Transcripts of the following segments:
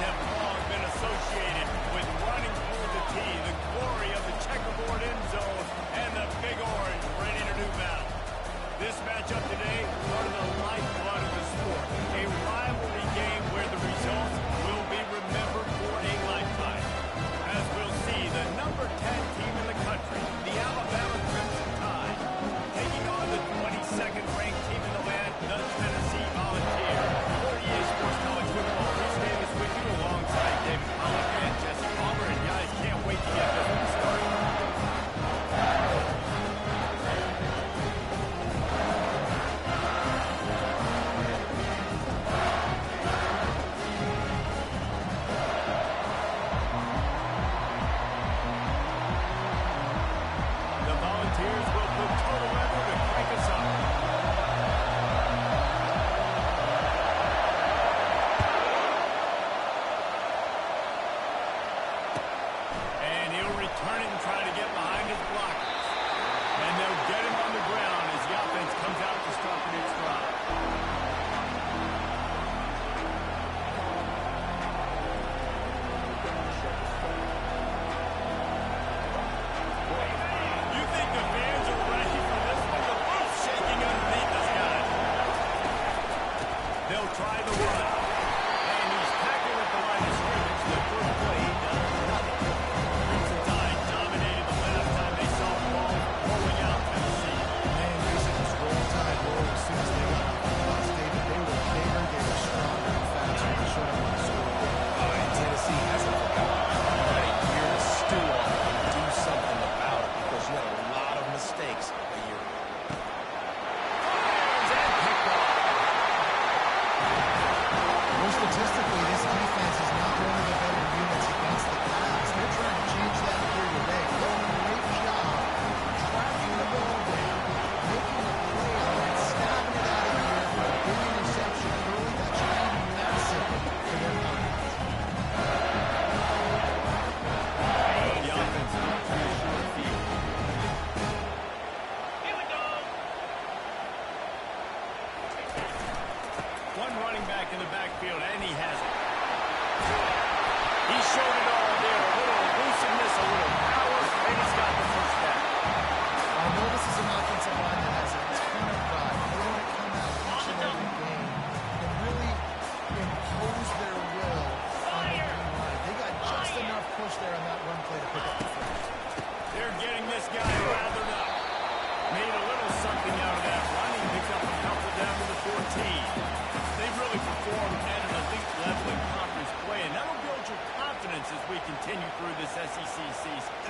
have long been associated with running through the tee, the glory of the checkerboard end zone, and the Big Orange ready to do battle. This matchup today, part of the lifeblood of the sport, a rivalry game where the results will be remembered for a lifetime. As we'll see, the number 10 team in the country, the Alabama Crimson Tide, taking on the 22nd ranked team in the land, the Tennessee Volunteers. For EA Sports College Football, Bruce Davis with you alongside David Pollock and Jesse Palmer, and guys, can't wait to get this one started.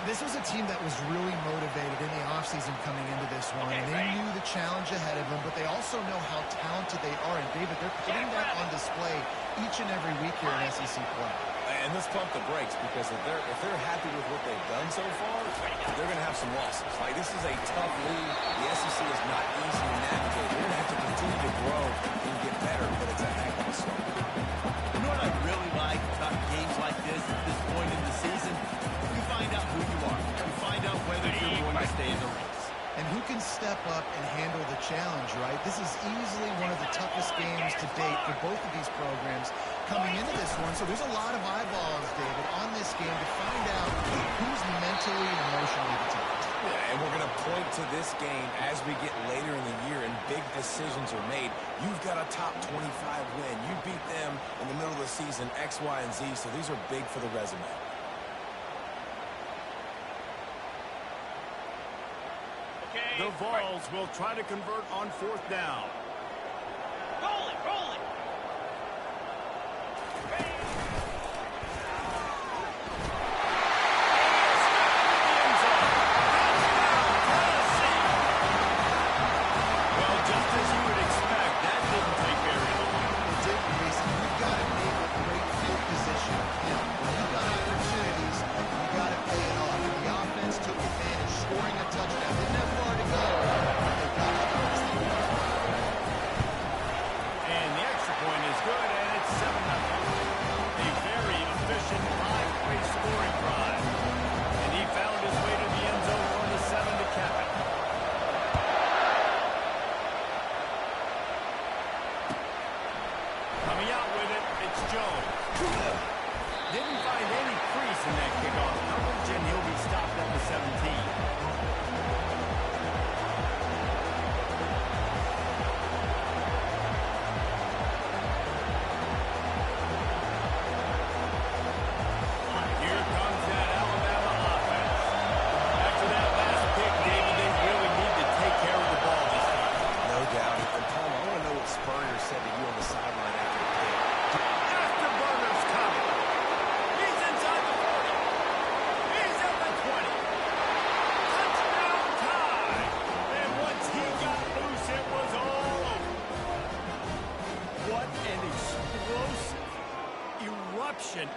This was a team that was really motivated in the offseason coming into this one. They knew the challenge ahead of them, but they also know how talented they are. And, David, they're putting that on display each and every week here in SEC play. And let's pump the brakes, because if they're happy with what they've done so far, they're going to have some losses. Like, this is a tough league. The SEC is not easy to navigate. They're going to have to continue to grow and get better, but it's a heck of a start. You know what I really like about games like this at this point in the season? You find out who you are. You find out whether you're going to stay in the race. And who can step up and handle the challenge, right? This is easily one of the toughest games to date for both of these programs coming into this one. So there's a lot of eyeballs, David, on this game to find out who's mentally and emotionally the toughest. Yeah, and we're going to point to this game as we get later in the year and big decisions are made. You've got a top 25 win. You beat them in the middle of the season, X, Y, and Z, so these are big for the resume. The Vols will try to convert on 4th down. Roll it, roll it. Well, just as you would expect, that didn't take very long. It didn't, Mason. You've got to make a great field position. And when you've got opportunities, you've got to pay it off. And the offense took advantage, scoring a touchdown. Didn't have far to go. They got the first thing. And the extra point is good, and it's 7-0. A very efficient, high-pace scoring drive. And he found his way to the end zone for the 7 to cap it. Coming out with it, it's Jones. Didn't find any crease in that kickoff coverage, and he'll be stopped at the 17.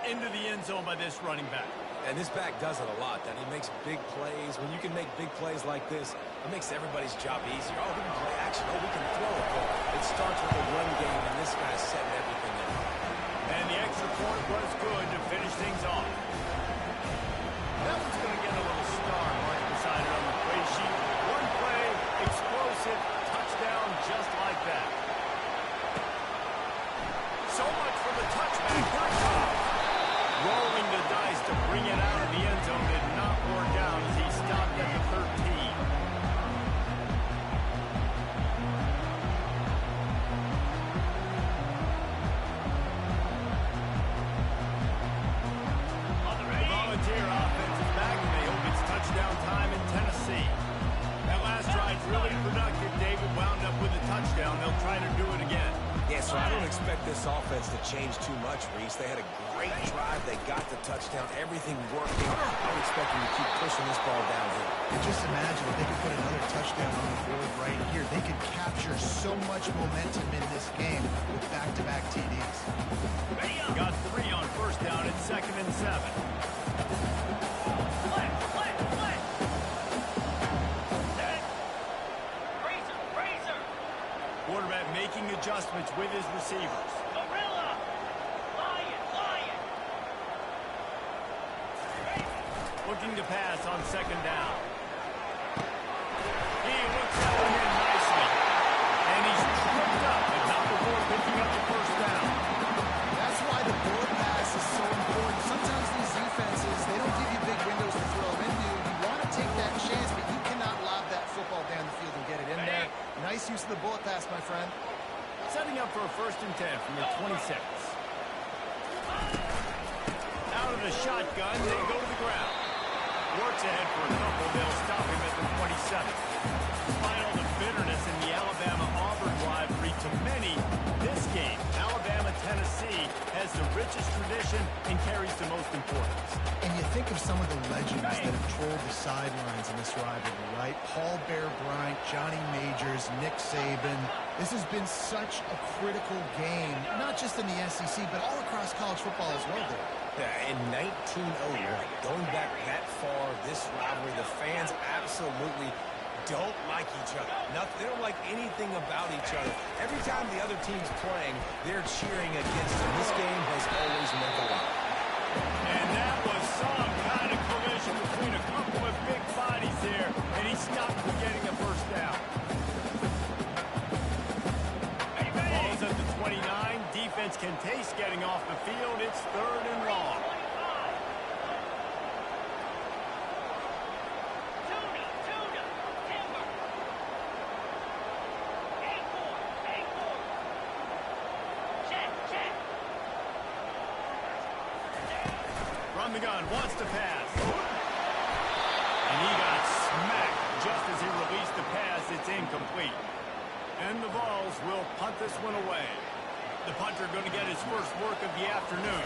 Into the end zone by this running back. And this back does it a lot, that he makes big plays. When you can make big plays like this, it makes everybody's job easier. Oh, we can play action. Oh, we can throw it. But it starts with a run game, and this guy's setting everything up. And the extra point was good to finish things off. That one's going to get a little star marked beside it on the play sheet. One play, explosive, touchdown just like that. So much for the touchback. Here it comes. Rolling the dice to bring it out of the end zone did not work out as he stopped at the 13. The Volunteer offense is back, and they hope it's touchdown time in Tennessee. That last drive's really productive. David wound up with a touchdown. They'll try to do it again. Yeah, so I don't expect this offense to change too much, Reese. They had a great drive. They got the touchdown. Everything working. I would expect them to keep pushing this ball downhill. And just imagine if they could put another touchdown on the board right here. They could capture so much momentum in this game with back-to-back TDs. Got 3 on first down at 2nd and 7. Quarterback making adjustments with his receivers. Gorilla! Lion! Lion! Looking to pass on 2nd down. He looks that one in nicely. And he's tripped up, but not before picking up the first down. That's why the board pass is so important. Sometimes these defenses, they don't give you big windows to throw into. You want to take that chance, but you cannot lob that football down the field and get it in there. Nice use of the bullet pass, my friend. Setting up for a 1st and 10 from the 26. Out of the shotgun, they go to the ground. Works ahead for a couple. They'll stop him at the 27. Despite all the bitterness in the Alabama-Auburn rivalry, to many, this game, Alabama-Tennessee, has the richest tradition and carries the most importance. And you think of some of the legends that have trolled the sidelines in this rivalry, right? Paul Bear Bryant, Johnny Majors, Nick Saban. This has been such a critical game, not just in the SEC, but all across college football as well, Dave. Yeah, in 1901, going back that far, this rivalry, the fans absolutely don't like each other. They don't like anything about each other. Every time the other team's playing, they're cheering against them. This game has always meant a lot. And that was some kind of collision between a couple of big bodies there, and he stopped from getting a first down. Ball's at the 29. Defense can taste getting off the field. It's 3rd and long. From the gun, wants to pass. And he got smacked just as he released the pass. It's incomplete. And the Vols will punt this one away. The punter going to get his first work of the afternoon.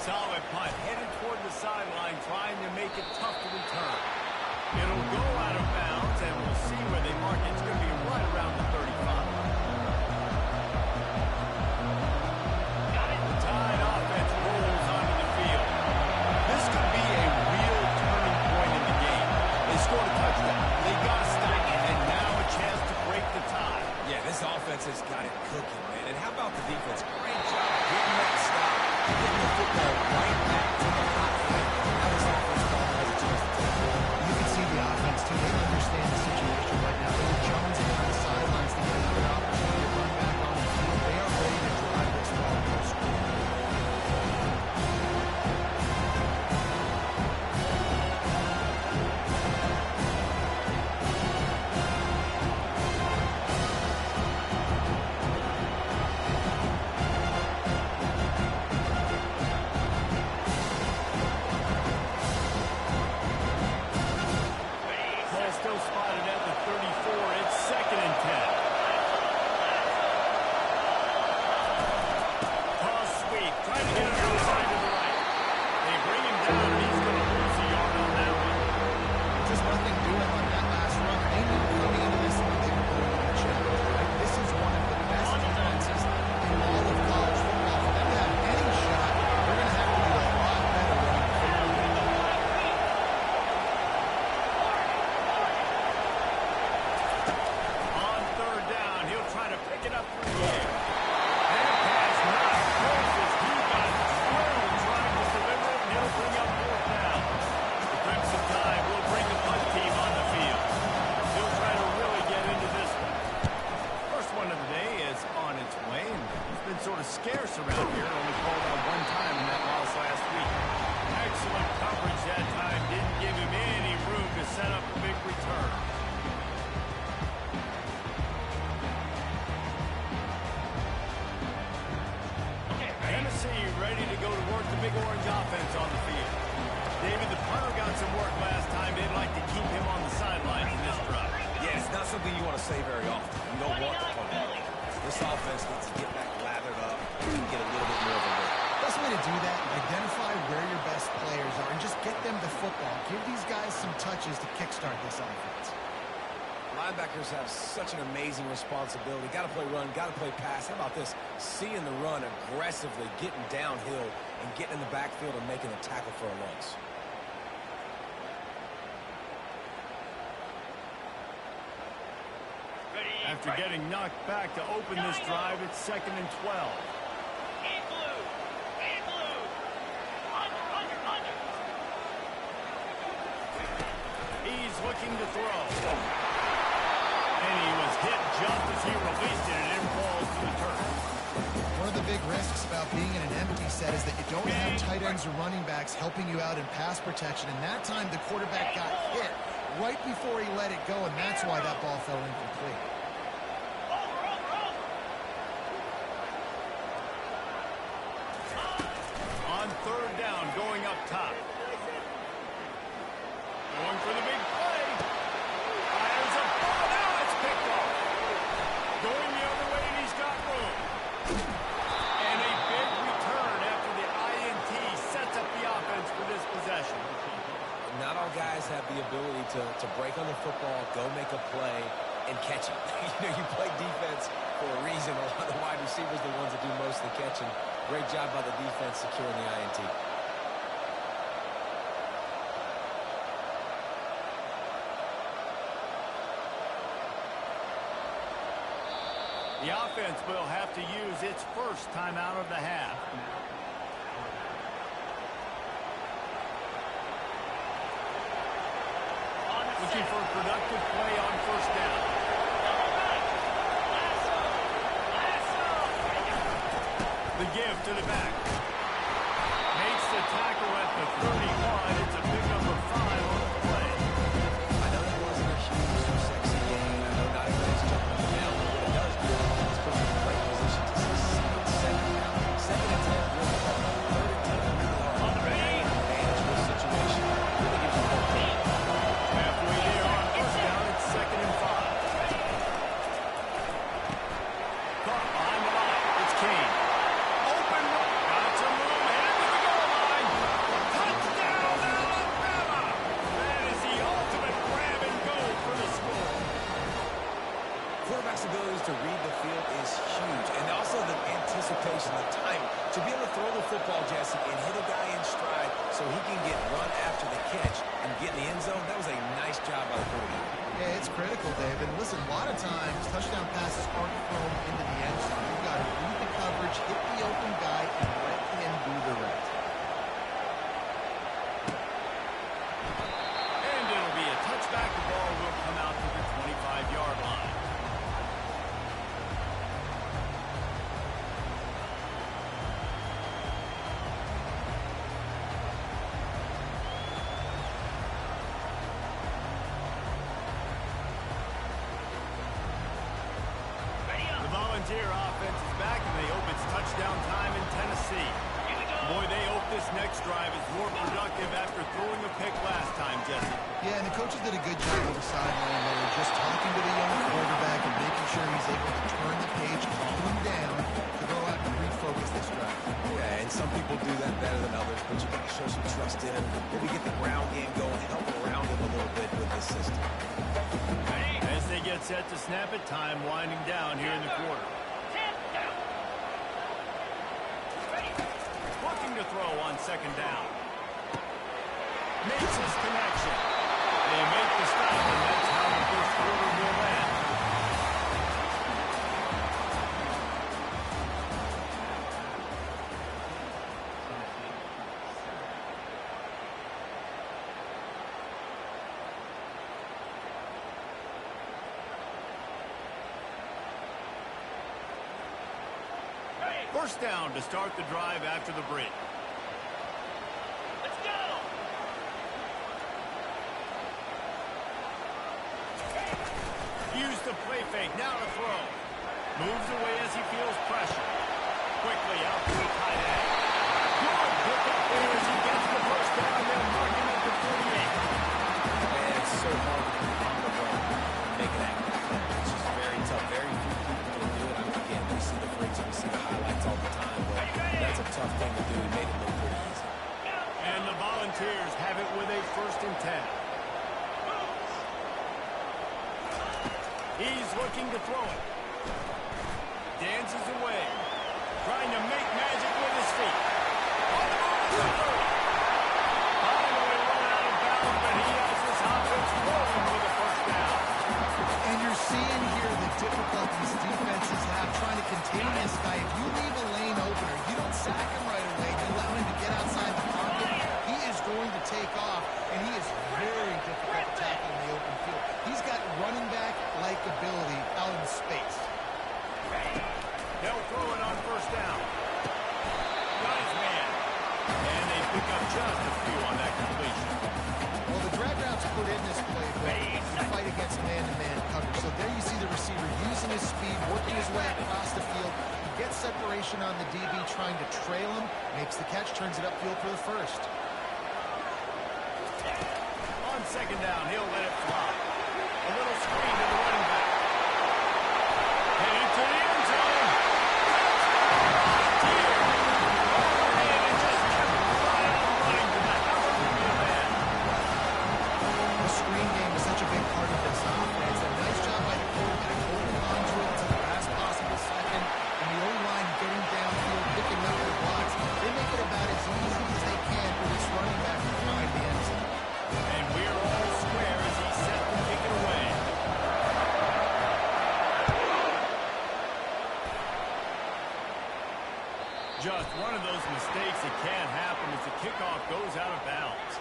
Solid punt, headed toward the sideline, trying to make it tough to return. It'll go out of bounds, and we'll see where they mark it. It's going to be right around the 35. The Tide offense rolls onto the field. This could be a real turning point in the game. They scored a touchdown. They got a stop, and now a chance to break the tie. Yeah, this offense has got it cooking, man. And how about the defense? Great job getting that stop, getting the football right back to the hot hand. Now this offense probably has a chance to take it. You can see the offense, too. They understand the situation right now. They were jonesing on the sidelines to get another opportunity to run back on the field. They are ready to drive this ball to the score. sort of scarce around here, only called out one time in that loss last week. Excellent coverage that time. Didn't give him any room to set up a big return. Tennessee ready to go to work the Big Orange offense on the field. David, the punter got some work last time. They'd like to keep him on the sidelines in this drive. Yeah, it's not something you want to say very often. You don't want the punter. This offense needs to get back lathered up and get a little bit more of a look. Best way to do that, identify where your best players are and just get them the football. Give these guys some touches to kickstart this offense. Linebackers have such an amazing responsibility. Got to play run, got to play pass. How about this? Seeing the run aggressively, getting downhill, and getting in the backfield and making a tackle for a loss. After getting knocked back to open this drive, it's 2nd and 12. In blue. In blue. Under. He's looking to throw. And he was hit just as he released it, and it falls to the turf. One of the big risks about being in an empty set is that you don't have tight ends or running backs helping you out in pass protection. And that time, the quarterback got hit right before he let it go, and that's why that ball fell incomplete. On 3rd down, going up top. Going for the big play. Fires a ball. Now it's picked off. Going the other way, and he's got room. And a big return after the INT sets up the offense for this possession. Not all guys have the ability to break on the football, go make a play, and catch it. You play defense for a reason. A lot of the wide receivers are the ones that do most of the catching. Great job by the defense securing the INT. The offense will have to use its first timeout of the half. Looking for a productive play on 1st down. The give to the back. Makes the tackle at the 31. It's a big number 5 on the play. I know that wasn't a huge or sexy game. I know not everybody's jumping up and down, but what it does do is put you in a great position to succeed on 2nd down. 2nd and 10, really hard. 3rd and 10, really hard. On the ready. Advantage for the situation. Really gives you more power. Halfway there on 1st down, it's 2nd and 5. Caught behind the line. It's Kane. Open look. Got some room. Headed to the goal line. Touchdown, Alabama! That is the ultimate grab and go for the score. Quarterback's abilities to read the field is huge. And also the anticipation, the time to be able to throw the football, Jesse, and hit a guy in stride so he can get run after the catch and get in the end zone. That was a nice job by the quarterback. Yeah, it's critical, David. Listen, a lot of times, touchdown passes aren't thrown into the end zone. You've got to read the coverage, hit the open guy, and let him do the rest. And it'll be a touchback. The ball will come out to the 25-yard line. The Volunteer offense is back, and they hope it's touchdown time in Tennessee. Boy, they hope this next drive is more productive after throwing a pick last time, Jesse. Yeah, and the coaches did a good job on the sideline there, just talking to the young quarterback and making sure he's able to turn the page, calm him down, to go out and refocus this drive. Yeah, and some people do that better than others, but you got to show some trust in him. Maybe get the ground game going, help around him a little bit with this system. As they get set to snap it, time winding down here in the quarter. Looking to throw on 2nd down. Makes his connection. They make the stop, and that's how the first quarter will end. First down to start the drive after the break. Let's go! Use the play fake, now to throw. Moves away as he feels pressure. Quickly out to the tight end. Good pickup there as he gets the first down. They'll mark him at the 48. Man, it's so hard to keep on the run and make it happen. It's just very tough. Very few people can do it. I mean, again, we see the freaks, we see the highlights all the time, but that's a tough thing to do. He made it look pretty easy. And the Volunteers have it with a 1st and 10. He's looking to throw it. Dances away. Trying to make magic with his feet. On the move. Finally run out of bounds, but he has his offense rolling with a first down. And you're seeing here the difficulties defenses have trying to contain this guy. If you leave a lane opener, you don't sack him right away. You allow him to get outside the pocket. He is going to take off, and he is very difficult to tackle in the open field. He's got running back-like ability out in space. They'll throw it on first down. Got his man. And they pick up just a few on that completion. Well, the drag routes put in this play, but fight against man-to-man coverage. So there you see the receiver using his speed, working his way across the field. He gets separation on the DB, trying to trail him, makes the catch, turns it upfield for the first. On second down, he'll let it fly. A little screen to the running back. Headed to the end zone. And it just kept flying and running to the hallelujah man. The screen game is such a big part of this offense. A nice job by the quarterback holding on to it to the last possible second. And the O-line getting downfield, picking up their blocks. They make it about as easy as they can for this running back to find the end zone. And we're all square as he's set to kick it away. Just one of those mistakes that can't happen as the kickoff goes out of bounds.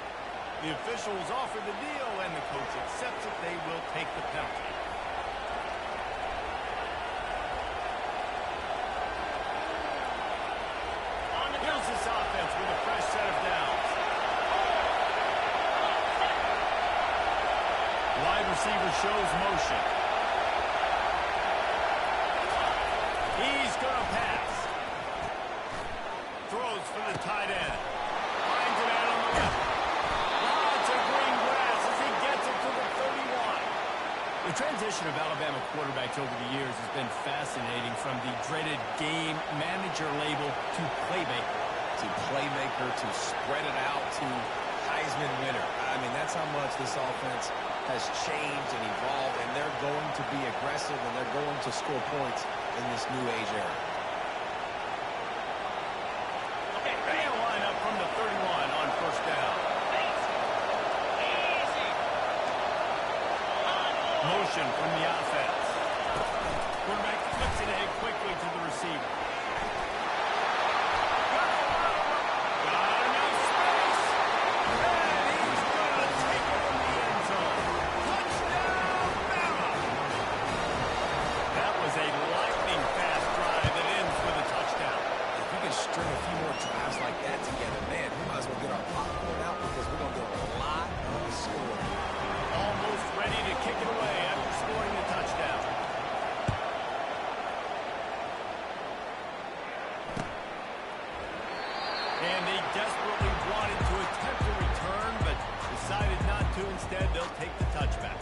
The officials offer the deal, and the coach accepts it. They will take the penalty. Here's this offense with a fresh set of downs. Wide receiver shows motion. He's going to pass. Throws for the tight end. Finds it out on the left. Lots of green grass as he gets it to the 31. The transition of Alabama quarterbacks over the years has been fascinating, from the dreaded game manager label to playmaker. To playmaker, to spread it out, to Heisman winner. I mean, that's how much this offense has changed and evolved, and they're going to be aggressive, and they're going to score points in this new age era. Okay, And ready? they'll line up from the 31 on first down. Easy. Motion from the offense. Quarterback flips it ahead quickly to the receiver. Got enough space. And he's going to take it in the end zone. Touchdown, Bama! That was a lightning-fast drive that ends with a touchdown. If we can string a few more drives like that together, man, we might as well get our popcorn out, because we're going to get a lot of scoring. Almost ready to kick it away after scoring the touchdown. And they desperately wanted to attempt a return, but decided not to. Instead, they'll take the touchback.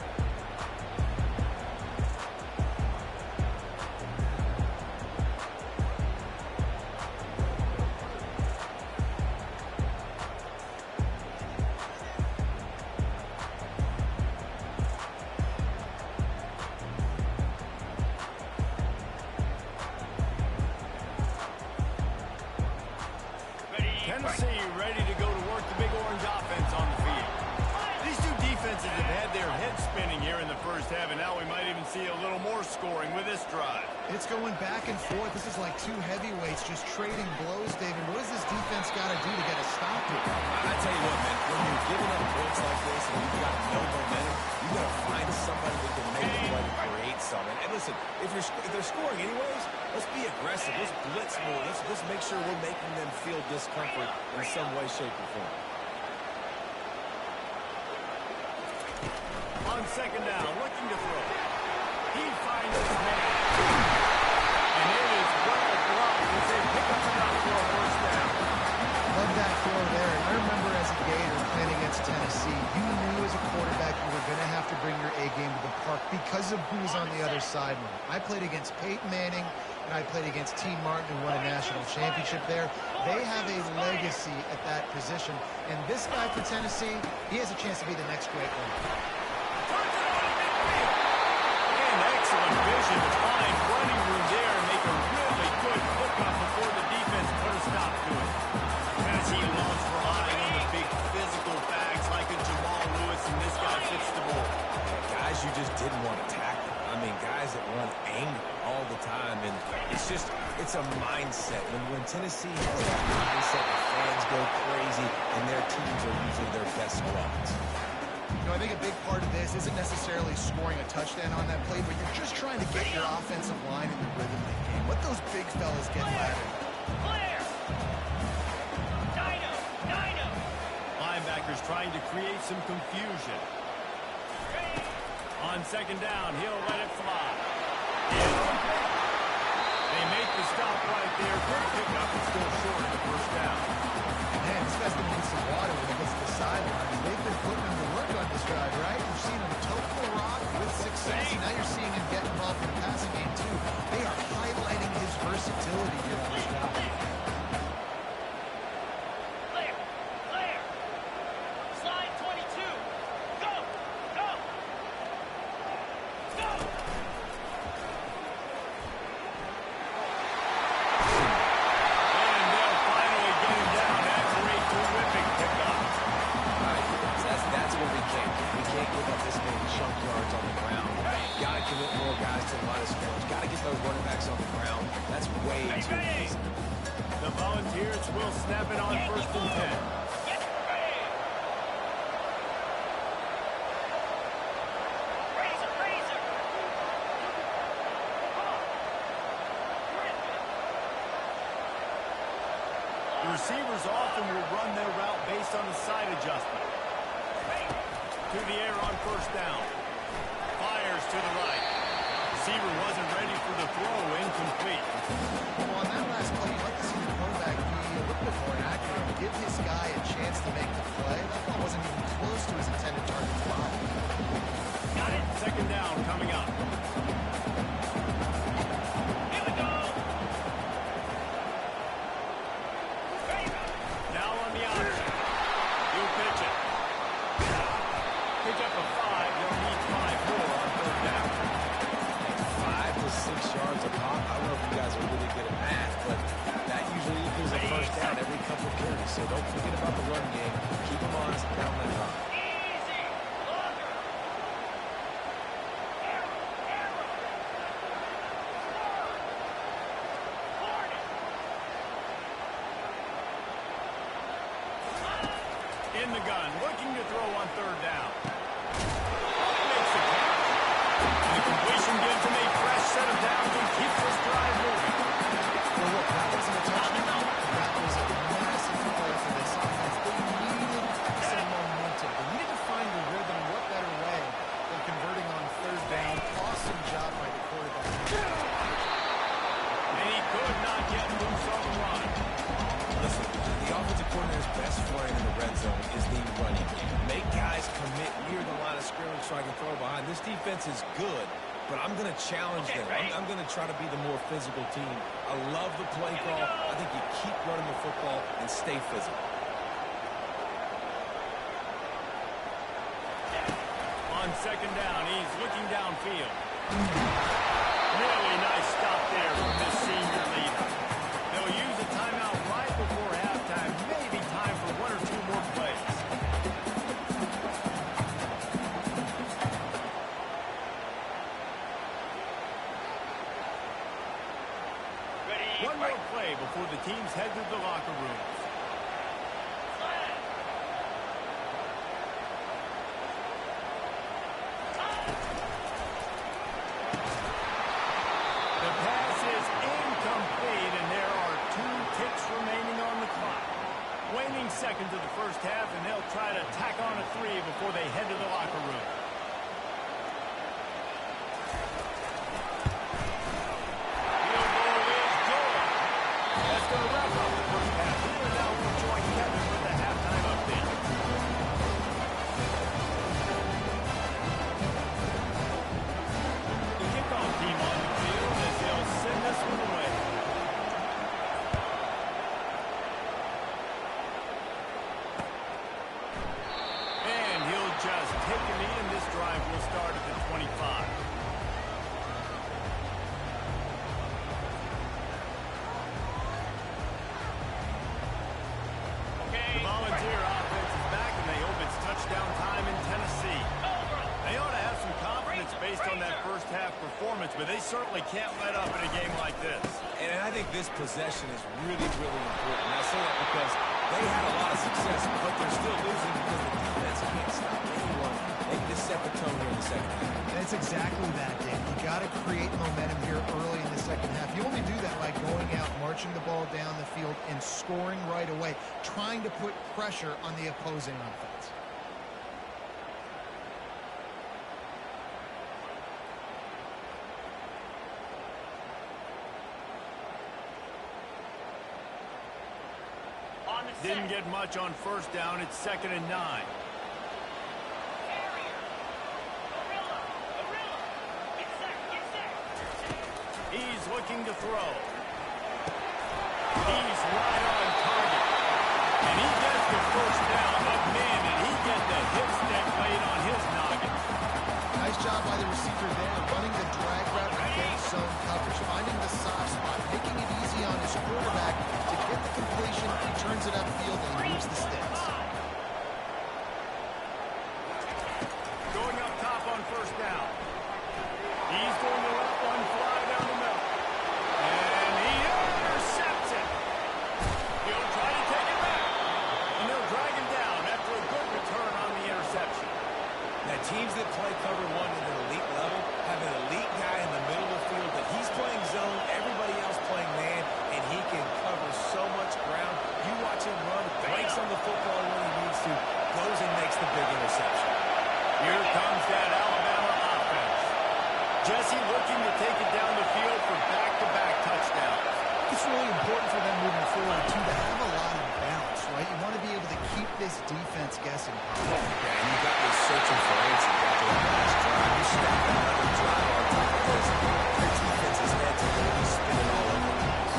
Tennessee ready to go to work the Big Orange offense on the field. These two defenses have had their heads spinning here in the first half, and now we might even see a little more scoring with this drive. It's going back and forth. This is like two heavyweights just trading blows, David. What does this defense got to do to get a stop to it? I tell you what, man, when you're giving up points like this and you've got no momentum, you got to find somebody that can make the play to create something. And listen, if they're scoring anyways, let's be aggressive. aggressive. Let's blitz more. Let's make sure we're making them feel discomfort in some way, shape, or form. On second down, looking to throw. He finds his man. And it is well blocked as they pick up enough for a first down. Love that throw there. And I remember as a Gator playing against Tennessee, you knew as a quarterback you were going to have to bring your A game to the park because of who's on the other sideline. I played against Peyton Manning, and I played against T. Martin, who won a national championship there. They have a legacy at that position. And this guy for Tennessee, he has a chance to be the next great one. And excellent vision to find running room there and make a really good hookup before the defense put a stop to it. Tennessee loves relying on the big physical backs like a Jamal Lewis, and this guy fits the mold. Guys you just didn't want to tackle. I mean, guys that run angry all the time, and it's a mindset. When Tennessee has that mindset, the fans go crazy, and their teams are usually their best squads. You know, I think a big part of this isn't necessarily scoring a touchdown on that play, but you're just trying to get your offensive line in the rhythm of the game. Let those big fellas get laddered. Clear! Dino! Linebackers trying to create some confusion. On second down, he'll let it fly. They make the stop right there. Good pickup and still short of the first down. Man, this guy's going to need some water when he gets to the sideline. They've been putting him to work on this drive, right? You've seen him tote the rock with success, and now you're seeing him get involved in the passing game, too. They are highlighting his versatility here on this drive. Clear! Slide 22! Go! And they'll finally get him down after a terrific pickup. All right, that's what we can't do. We can't give up this many chunk yards on the ground. Got to commit more guys to the line of scrimmage. Got to get those running backs on the ground. That's way too easy. The Volunteers will snap it on first and 10. The receivers often will run their route based on the side adjustment. To the air on first down. Fires to the right. Receiver wasn't ready for the throw, incomplete. Well, on that last play, you'd like to see the quarterback be a little bit more accurate. Give his guy a chance to make the play. That ball wasn't even close to his intended target spot. Got it. Second down coming up. Here we go! Now on the option. He'll pitch it. Pick up a 5. They'll need 5 more on third down. 5 to 6 yards a pop. I don't know if you guys are really good at math, but that usually equals a first down every couple of carries. So don't forget about the run game. Keep them honest and down that rock. Easy! Longer! Arrow! In the gun, looking to throw on third down. Makes the catch. And the completion gives him a fresh set of downs and keeps this drive moving. Well, look, that wasn't a touchdown. That was a massive play for this offense. They needed some momentum. They needed to find a rhythm. What better way than converting on third down? Awesome job by the quarterback. And he could not get loose on the run. Listen, the offensive coordinator's best friend in the red zone is the running game. Make guys commit near the line of scrimmage so I can throw behind. This defense is good, but I'm going to challenge them. I'm going to try to be the more physical team. I love the play call. I think you keep running the football and stay physical. On second down, he's looking downfield. Really nice stop there from this senior leader. They'll use a timeout right before halftime. Maybe time for 1 or 2 more plays. Ready? One more play before the teams head to the locker rooms. The pass is incomplete. That's going to wrap up the first half. And now we'll join Kevin for the halftime update. The kickoff team on the field as they'll send this one away. And he'll just take a knee, and this drive will start at the 25. The Volunteer offense is back, and they hope it's touchdown time in Tennessee. They ought to have some confidence based on that first half performance, but they certainly can't let up in a game like this. And I think this possession is really, really important. I say that because they had a lot of success, but they're still losing because the defense can't stop anyone. They can just set the tone here in the second half. That's exactly that, Dave. You got to create momentum here early in the second half. You only do that by going out, marching the ball down the field, and scoring right away, trying to put pressure on the opposing offense. Didn't get much on first down. It's 2nd and 9. He's looking to throw. He's right on target. And he gets the first down, but man, did he get the hip stick laid on his noggin. Nice job by the receiver there, running the drag route against zone coverage, finding the soft spot, making it easy on his quarterback to get the completion. He turns it upfield and he moves the sticks. Going up top on first down. He's going to let one fly down the middle. And he intercepts it. He'll try to take it back. And they'll drag him down after a good return on the interception. Now, teams that play cover one at an elite level have an elite guy in the middle of the field, but he's playing zone, everybody else playing man, and he can cover so much ground. You watch him run, breaks on the football when he needs to, goes and makes the big interception. Here comes that Alabama offense. Jesse looking to take it down the field for back-to-back touchdowns. It's really important for them moving forward, too, to have a lot of balance, right? You want to be able to keep this defense guessing. Yeah, and you got me searching for answers after that last drive. You stack another drive on top of this. Your defense's heads are going to be spinning all over the place.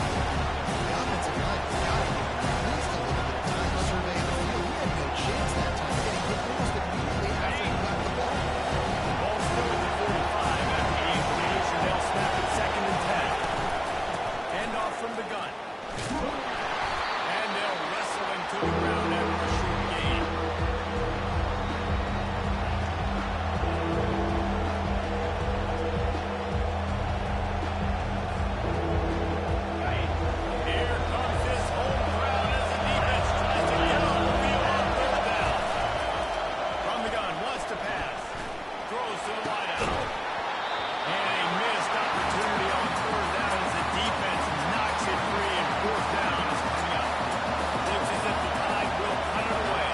The offensive line has got to give at least a little bit of time to survey the field. We had no chance that time, getting hit almost immediately after he got the ball. The ball's still at the 45 after the incompletion. They'll snap it 2nd and 10. Hand off from the gun. And they'll wrestle him to the ground after a short gain. Here comes this whole crowd as the defense tries to get on the field on 3rd down. From the gun, wants to pass. Throws to the wideout. And a missed opportunity on 3rd down as the defense knocks it free, and 4th down is coming up. Looks as if the Tide will cut it away.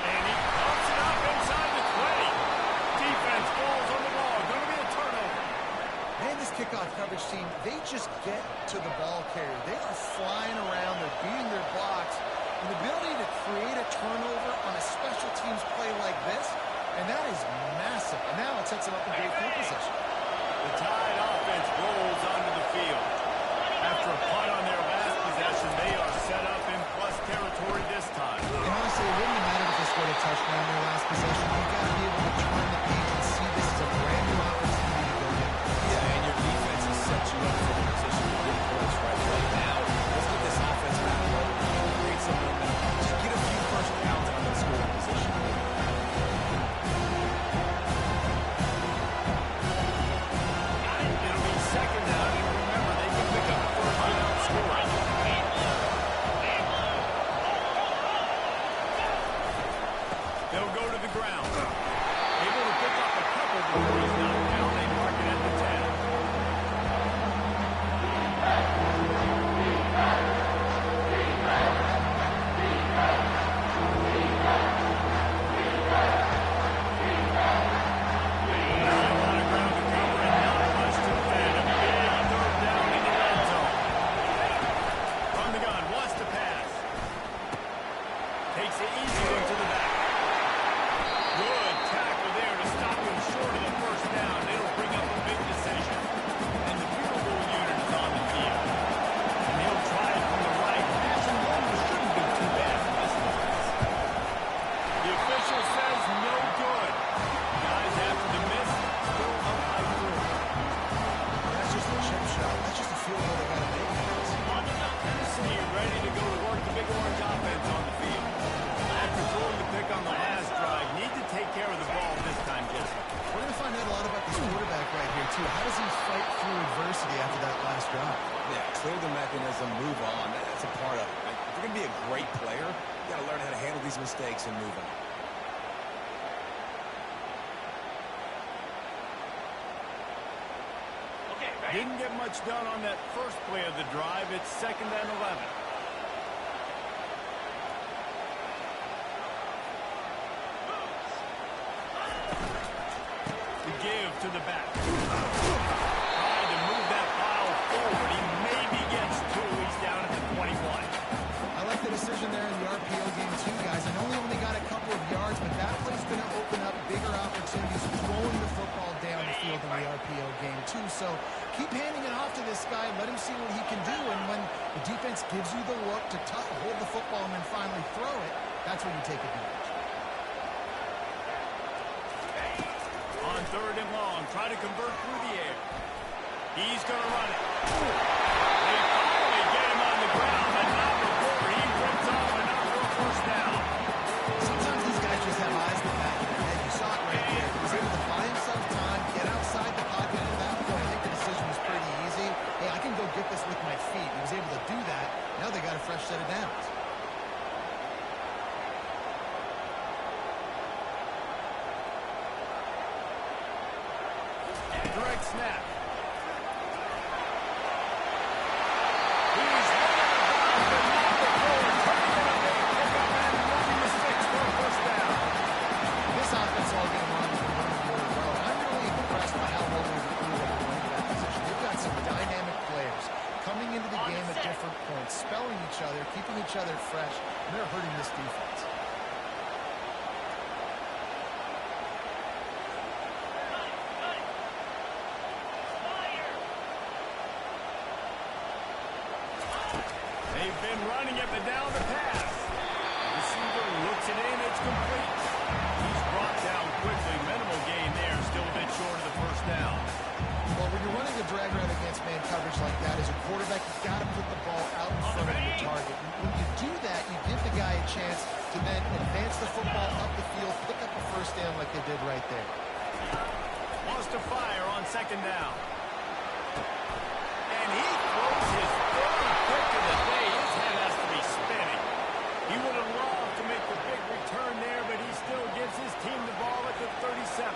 And he pumps it up inside the 20. Defense falls on the ball. Going to be a turnover. Man, this kickoff coverage team, they just get to the ball carrier. They are flying around. They're beating their blocks. And the ability to create a turnover on a special teams play like this, and that is massive. And now it sets them up in great field position. The Tide offense rolls onto the field. After a punt on their last possession, they are set up in plus territory this time. And honestly, it wouldn't have mattered if they scored a touchdown in their last possession. You've got to be able to turn the page and see this as a brand new opportunity to go get. Yeah, and your defense has set you up for the position to get points right now. Let's get this offense back rolling. Create some momentum. Just get a few first downs out of the scoring position. It'll be 2nd down, and remember, they can pick up a 1st down score. They'll go to the ground. Able to pick up a couple before he's knocked down. They mark it at the 10. keeps him moving. Okay, ready? Didn't get much done on that first play of the drive. It's 2nd and 11. The give to the back. Trying to move that pile forward. He maybe gets 2. He's down at the 21. I like the decision there in the RPO game too, guys. I know he only got a couple of yards, but that play's going to open up bigger opportunities throwing the football down the field in the RPO game too. So keep handing it off to this guy. Let him see what he can do. And when the defense gives you the look to hold the football and then finally throw it, that's when you take advantage. On 3rd and long, try to convert through the air. He's going to run it. They finally get him on the ground, but not before he rips off enough for a first down. Sometimes these guys just have eyes in the back of their head. You saw it right there. He was able to buy himself time, get outside the pocket. At that point, I think the decision was pretty easy. Hey, I can go get this with my feet. He was able to do that. Now they got a fresh set of downs. Direct snap. This offense all game long has been running really well. I'm really impressed by how well they've improved at the running back position. They've got some dynamic players coming into the game at different points, spelling each other, keeping each other fresh, and they're hurting this defense. They've been running it, but now the pass. Receiver looks it in. It's complete. He's brought down quickly. Minimal gain there. Still a bit short of the first down. Well, when you're running a drag route against man coverage like that, as a quarterback, you've got to put the ball out in front of your target. When you do that, you give the guy a chance to then advance the football up the field, pick up a first down like they did right there. Wants to fire on 2nd down. And he throws his third pick of the day. His head has to be spinning. He would have loved to make the big return there, but he still gives his team the ball at the 37.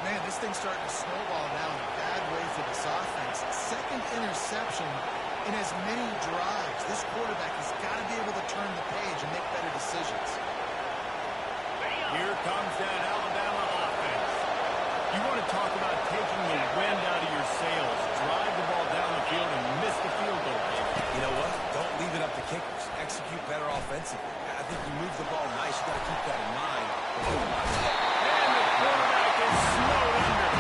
Man, this thing's starting to snowball now in a bad way for this offense. 2nd interception in as many drives. This quarterback has got to be able to turn the page and make better decisions. Here comes that Alabama offense. You want to talk about taking the wind out of your sails. Drive the ball down the field and miss the field goal. You know what? Don't leave it up to kickers. Execute better offensively. I think you move the ball nice. You got to keep that in mind. And the quarterback is snowed under.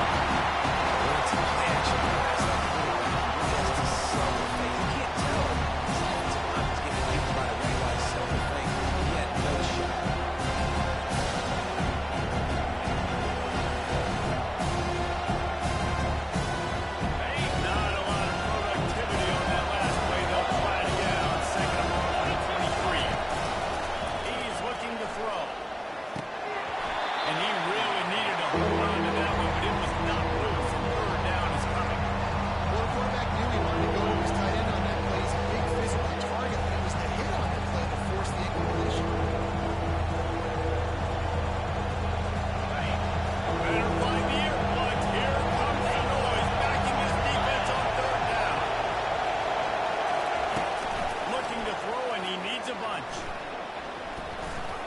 When it's play action pass, that quarterback really has to sell the thing. You can't tell. His offensive line is getting beat by the way I sell the thing. He had no shot. Not a lot of productivity on that last play. They'll try it again on 2nd and long on 23. He's looking to throw. And he really needed to hold on to that one, but it was not loose. And 3rd down is coming. Well, the quarterback knew he wanted to go to his tight end on that play. He's a big physical target, but it was the hit on that play that forced the incompletion. Better find the earplugs. Here comes the noise, backing his defense on 3rd down. Looking to throw, and he needs a bunch.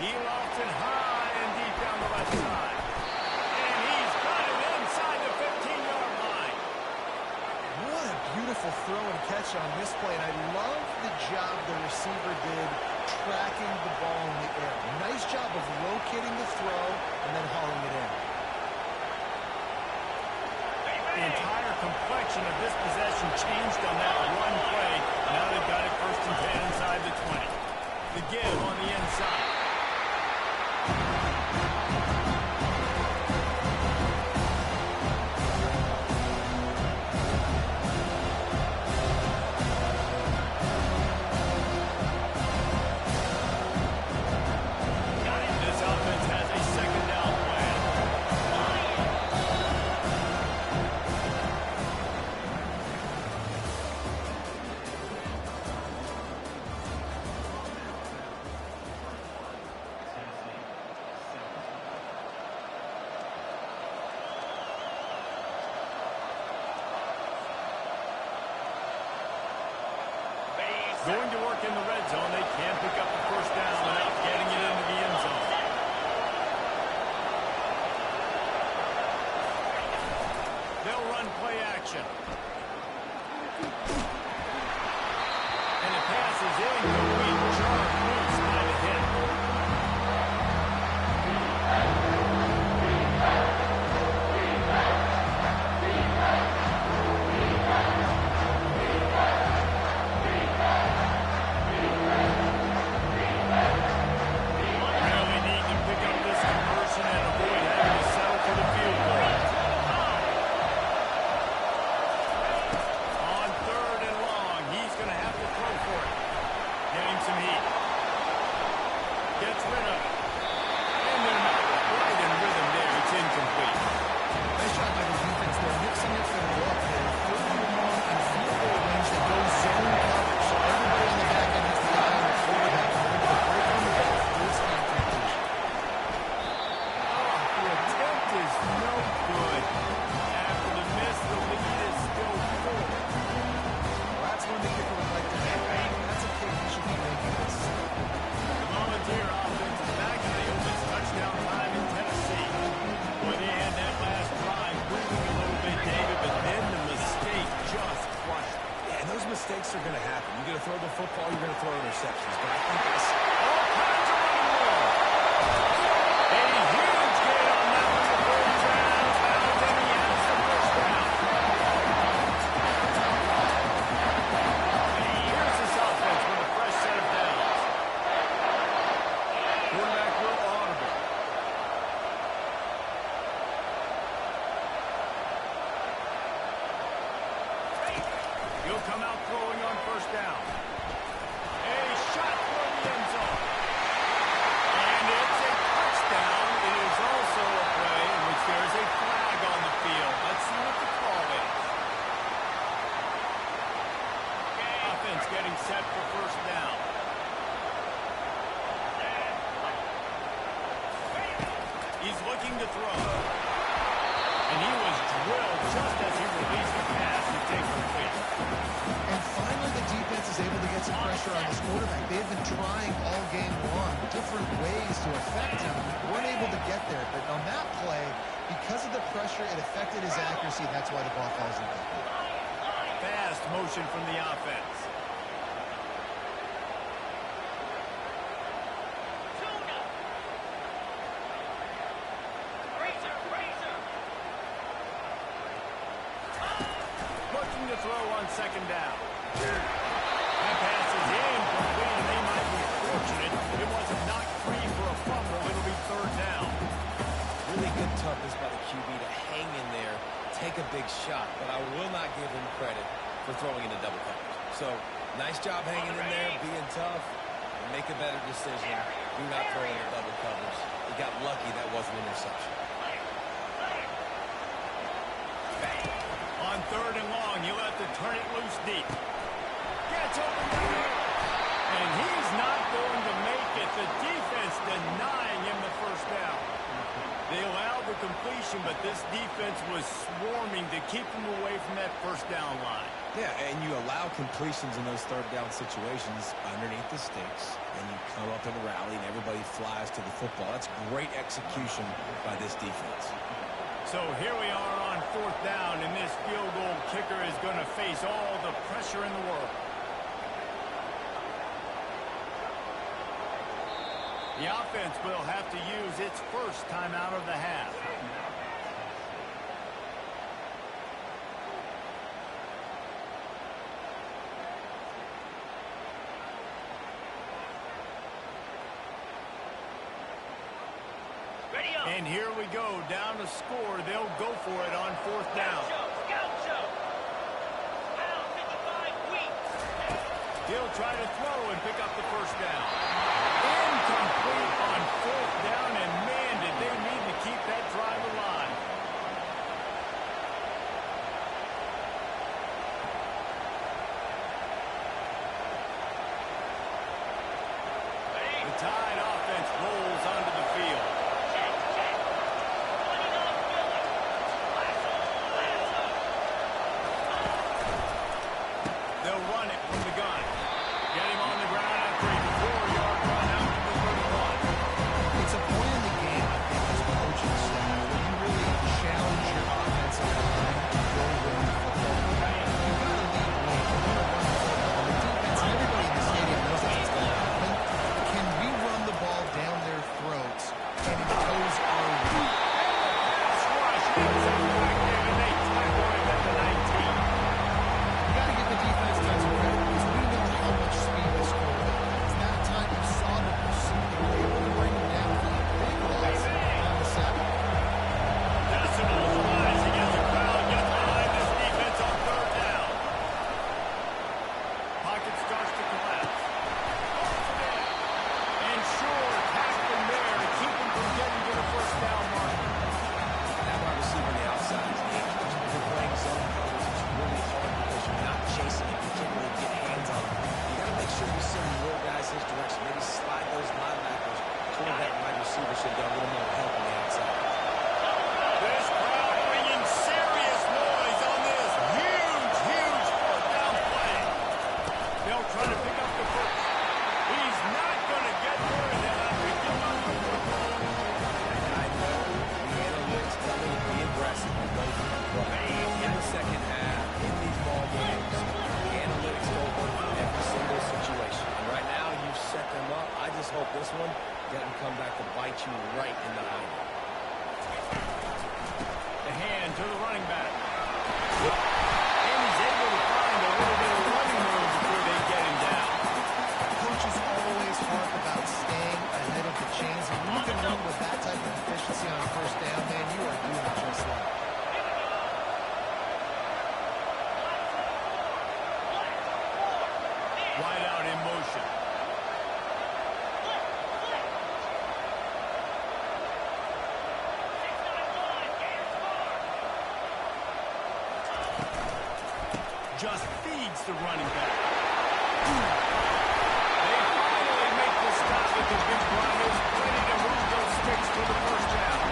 He lofts it high and deep down the left side. And he's got it inside the 15-yard line. What a beautiful throw and catch on this play, and I love the job the receiver did tracking the ball in the air. Nice job of locating the throw and then hauling it in. The entire complexion of this possession changed on that one play. Now they've got it 1st and 10 inside the 20. The give on the inside. This offense has a 2nd down plan. Going to work in the red zone. They can't pick up the first down without getting it into the end zone. They'll run play action. And the pass is incomplete. Jarred loose by the hit. Really need to pick up this conversion and avoid having to settle for the field goal. On 3rd and long, he's going to have to throw for it. Getting some heat. Gets rid of it. And they're not quite in rhythm there. It's incomplete. Nice job by the defense there, mixing it for the look there. 3rd and long and field goal range that goes zone coverage. So everybody on the back end has the eye on the quarterback. And they're going to break on the ball for this game completion. The attempt is no good. After the miss, the lead is still 4. Well, that's when the kicker would like to make, right? That's a kick he should be making this. The Volunteer offense is back in the open touchdown time in Tennessee. Boy, they had that last drive moving a little bit, David, but then the mistake just crushed it. Yeah, and those mistakes are going to happen. You're going to throw the football, you're going to throw interceptions. But I think that's All kinds of running room. A huge gain on that one before he ran out of bounds, and he has the first down. Here's this offense with a fresh set of downs. Quarterback will audible. He'll come out throwing on first down. A shot for the end zone. And it's a touchdown. It is also a play in which there is a flag on the field. Let's see what the call is. Offense getting set for first down. He's looking to throw. And he was drilled just as he released the pass. It's incomplete. And finally, the defense is able to get some pressure on this quarterback. They've been trying all game long, different ways to affect him. Weren't able to get there, but on that play, because of the pressure, it affected his accuracy. That's why the ball falls incomplete. Fast motion from the offense. Looking to throw on second down. That pass is incomplete, and they might be fortunate. It wasn't knocked free for a fumble. It'll be 3rd down. really good toughness by the QB to hang in there, take a big shot. But I will not give him credit for throwing into double coverage. So, nice job hanging in there, being tough, and make a better decision. Do not throw into double coverage. He got lucky that wasn't an interception. On 3rd and long, you'll have to turn it loose deep. Gets open the middle. And he's not going to make it. The defense denying him the first down. They allowed the completion, but this defense was swarming to keep him away from that first down line. Yeah, and you allow completions in those 3rd down situations underneath the sticks, and you come up in a rally, and everybody flies to the football. That's great execution by this defense. So here we are on 4th down, and this field goal kicker is going to face all the pressure in the world. The offense will have to use its first timeout of the half. Ready up. And here we go, down to score. They'll go for it on 4th down. Scout show. Pound 55 weeks. He'll try to throw and pick up the first down. Incomplete on 4th down, and man, did they need to keep that drive alive. The Tide offense rolls onto the field. Check, check. 29 Philly. Lasso, lasso. They'll run it from the gun. and his toes are weak. Pass rush ends up effective, and they tackle him at the 19. You got to give the defense tons of credit because we know how much speed this quarterback has. That time you saw the pursuit, they were able to bring him down for a big loss on the sack. Decimals rising as the crowd gets behind this defense on third down. Pocket starts to collapse. And sure, tackling there to keep him from getting to the first down marker. That wide receiver on the outside is dangerous. When you're playing zone coverage, it's really hard because you're not chasing it. You can't really get hands on it. You got to make sure you send more guys his direction. Maybe slide those linebackers toward that wide receiver so you got a little more help on the outside. This crowd bringing serious noise on this huge fourth down play. They'll try to pick up the first. He's not going to get there, and they'll have to give up the football. I know the analytics tell me to be aggressive and go for the play. In the second half, in these ball games, the analytics go work for every single situation. And right now, you've set them up. I just hope this one doesn't come back to bite you right in the eye. The hand to the running back. And he's able to find a little bit of running room before they get him down. Coaches always harp about staying ahead of the chains, and when you can run with that type of efficiency on first down, man, you are doing it just that. Wide out in motion. Just feeds the running back. They finally make the stop with the big runners, ready to move those sticks for the first down.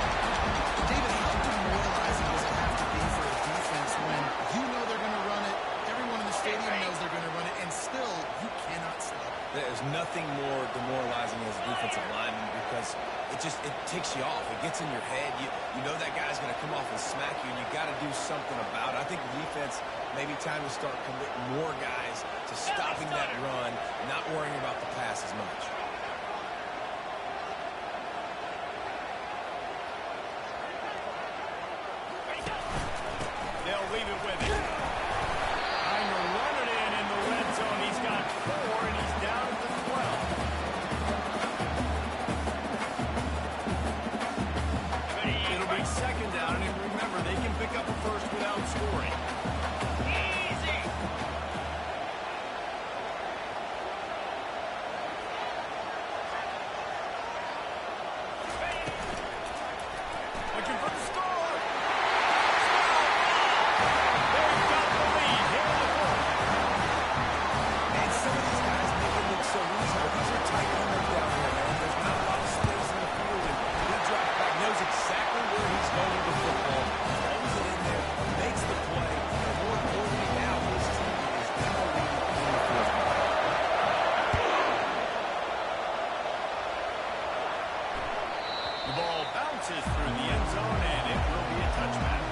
David, how demoralizing does it have to be for a defense when you know they're going to run it, everyone in the stadium knows they're going to run it, and still you cannot stop it? There's nothing more demoralizing as a defensive lineman because it ticks you off. It gets in your head. You know that guy's going to come off and smack you, and you got to do something about it. I think the defense, maybe time to start committing more guys to stopping that run, not worrying about the pass as much. They'll leave it with him. Trying to run it in the red zone. He's got 4, and he's down at the 12. It'll be second down, and remember, they can pick up a first without scoring. Easy. Looking for the score. They've got the lead here in the fourth. And some of these guys make it look so easy, but these are tight numbers down here, man. There's not a lot of space in the field, and he drops back, knows exactly where he's going with the football, throws it in there, makes the play, and more importantly now, his team is now leading in the fourth quarter. The ball bounces through the end zone, and it will be a touchback.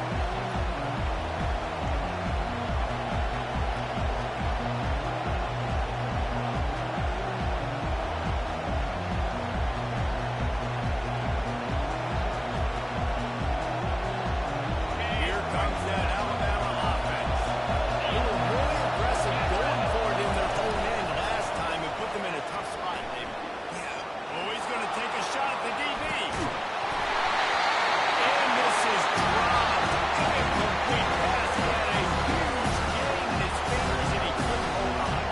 Here comes that Alabama offense. They were really aggressive going for it in their own end last time and put them in a tough spot, David. Yeah. Oh, he's going to take a shot at the DB. And this is dropped. Incomplete pass. He had a huge gain in his fingers, and he couldn't hold on.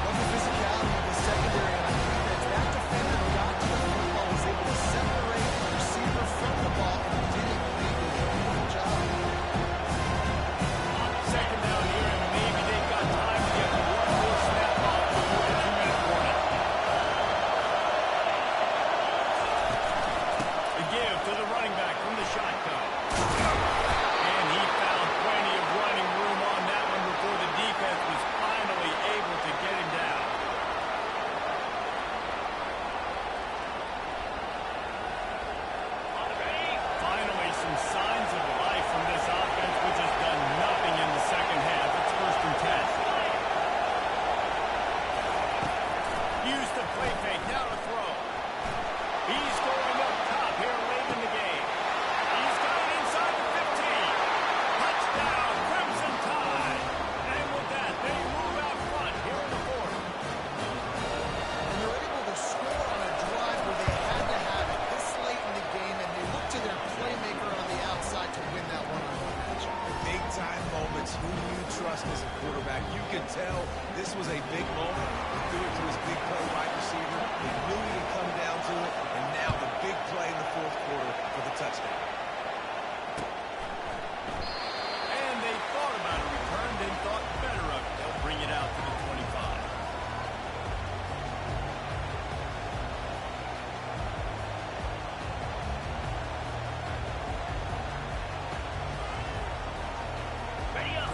Well, the physicality of the secondary on defense, that defender got to the football, was able to separate the receiver from the ball, and did it legally. Good job. Second down here, and maybe they've got time to get one more snap off before the 2-minute warning. The give to the running back from the shotgun. And he found plenty of running room on that one before the defense was finally able to get him down. Finally, some signs of life from this offense, which has done nothing in the second half. It's 1st and 10. Use the play fake, now to throw. He's going up top. could tell this was a big moment. He threw it to his big play wide receiver. He knew he had come down to it, and now the big play in the fourth quarter for the touchdown. And they thought about a return, then thought better of it. They'll bring it out to the 25.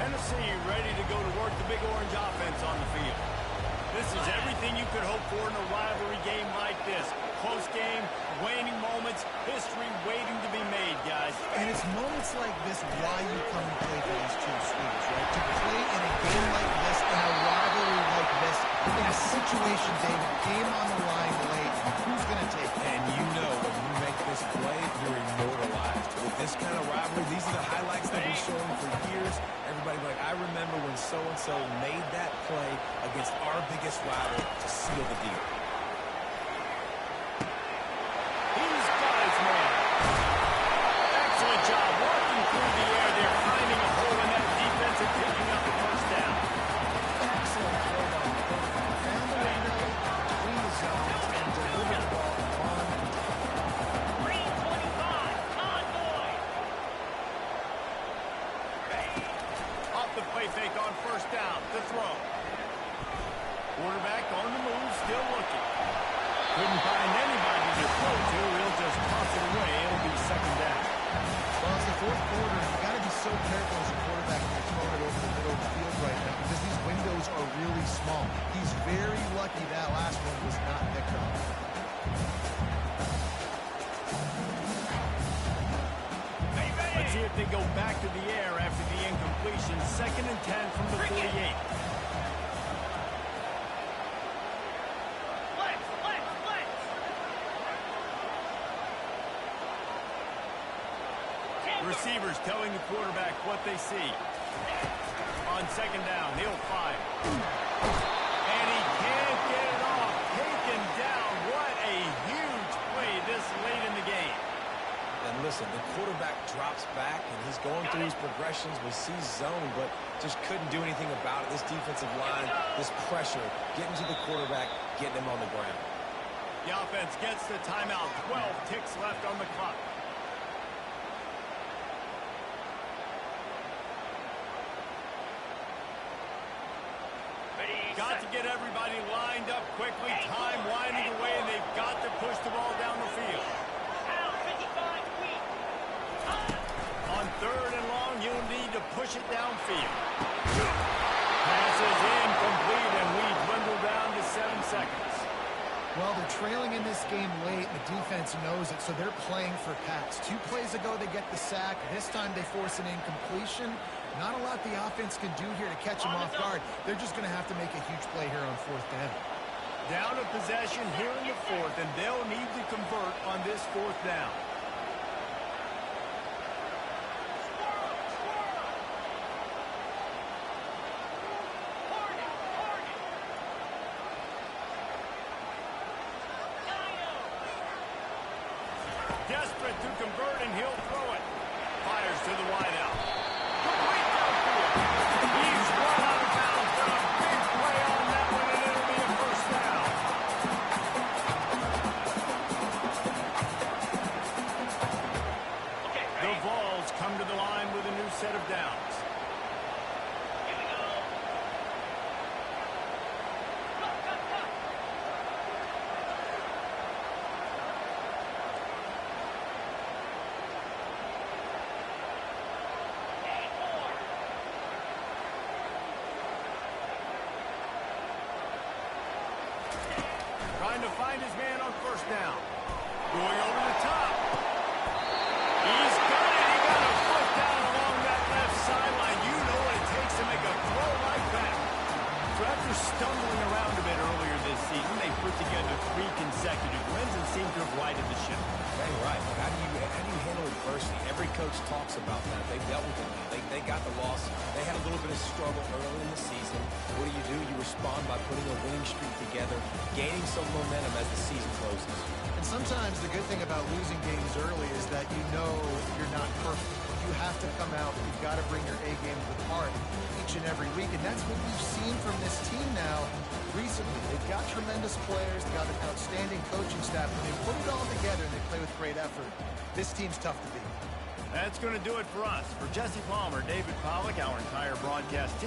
Tennessee ready to go to work the Big Orange offense on the field. This is everything you could hope for in a rivalry game like this. Close game, waning moments, history waiting to be made, guys. And it's moments like this why you come and play for these two schools, right? To play in a game like this, in a rivalry like this, in a situation, David, game on the line late, who's going to take it? And you know when you make this play, you're immortalized. With this kind of rivalry, these are the highlights they've been showing for years. Everybody be like, I remember when so-and-so made that play against our biggest rival to seal the deal. He's got his man. Excellent job walking through the air there, finding a hole in that defense and picking up the first down. Excellent throw by the quarterback. Found the window between the zones and delivered the ball on. 325, convoy. Off the play fake on first down, the throw. Quarterback on the move, still looking. Couldn't find anybody to throw to. He'll just toss it away. It'll be second down. Well, it's the fourth quarter, and you've got to be so careful as a quarterback when you're throwing it over the middle of the field right now because these windows are really small. He's very lucky that last one was not picked up. Let's see if they go back to the air after the incompletion. 2nd and 10 from the 48. Flex. Receivers telling the quarterback what they see. On 2nd down, he'll fire. And he can't get it off. Taken down. What a huge play this late in the game. And listen, the quarterback drops back, and he's going through his progressions. We see zone, but just couldn't do anything about it. This defensive line, this pressure, getting to the quarterback, getting him on the ground. The offense gets the timeout. 12 ticks left on the clock. Got to get everybody lined up quickly. Time winding away, and they've got to push the ball down the field. Out, 55 feet. On 3rd and long, you'll need to push it downfield. Pass is incomplete, and we dwindle down to 7 seconds. Well, they're trailing in this game late, and the defense knows it, so they're playing for pass. 2 plays ago, they get the sack. This time, they force an incompletion. Not a lot the offense can do here to catch them off guard. They're just going to have to make a huge play here on 4th down. Down a possession here in the 4th, and they'll need to convert on this 4th down. Desperate to convert, and he'll throw it. Fires to the wideout. Complete downfield. He's run out of bounds, but a big play on that one, and it'll be a first down. The Vols come to the line with a new set of downs. Here we go. Cut. Trying to find his man on first down. Going over the top. He's got it. He got a foot down along that left sideline. You know what it takes to make a throw like that. So after stumbling around a bit earlier this season, they put together 3 consecutive wins and seem to have righted the ship. Dang right. How do you handle adversity? Every coach talks about that. They dealt with it. They got the loss. They had a little bit of struggle early in the season. What do? You respond by putting a winning streak together, gaining some momentum as the season closes. And sometimes the good thing about losing games early is that you know you're not perfect. You have to come out. You've got to bring your A game to the park each and every week, and that's what we've seen from this team now recently. They've got tremendous players, they've got an outstanding coaching staff, and they put it all together and they play with great effort. This team's tough to beat. That's going to do it for us. For Jesse Palmer, David Pollack, our entire broadcast team.